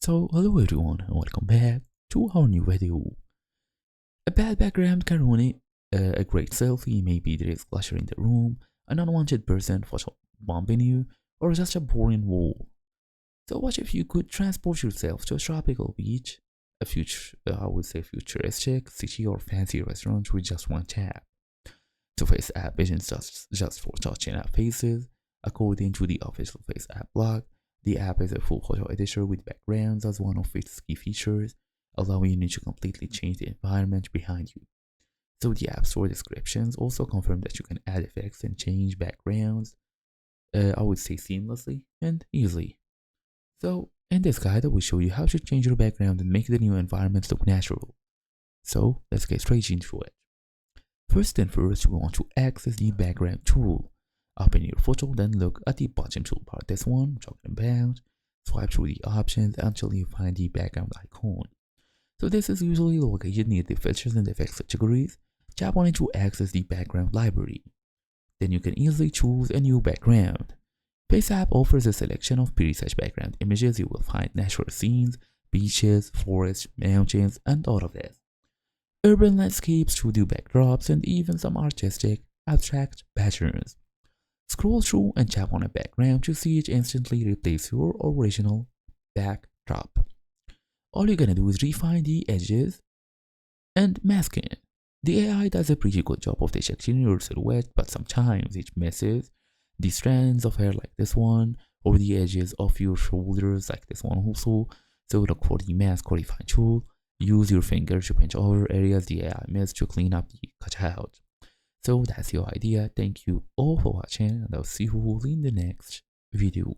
So hello everyone and welcome back to our new video. A bad background can ruin it. A great selfie, maybe there is clutter in the room, an unwanted person photo bombing you, or just a boring wall. So what if you could transport yourself to a tropical beach, I would say futuristic city or fancy restaurant with just one tap? So FaceApp isn't just for touching our faces. According to the official FaceApp blog, the app is a full photo editor with backgrounds as one of its key features, allowing you to completely change the environment behind you. So the App Store descriptions also confirm that you can add effects and change backgrounds, I would say seamlessly and easily. So in this guide, I will show you how to change your background and make the new environment look natural. So let's get straight into it. First and first, we want to access the background tool. Open your photo, then look at the bottom toolbar, this one I'm talking about. Swipe through the options until you find the background icon. So this is usually located near the filters and effects categories. Tap on it to access the background library. Then you can easily choose a new background. FaceApp offers a selection of preset background images. You will find natural scenes, beaches, forests, mountains, and all of this. Urban landscapes, studio backdrops, and even some artistic, abstract patterns. Scroll through and tap on a background to see it instantly replace your original backdrop. All you're gonna do is refine the edges and mask it. The AI does a pretty good job of detecting your silhouette, but sometimes it misses the strands of hair like this one, or the edges of your shoulders like this one also. So look for the mask or refine tool. Use your finger to pinch over areas the AI missed to clean up the cutout. So that's your idea. Thank you all for watching, and I'll see you all in the next video.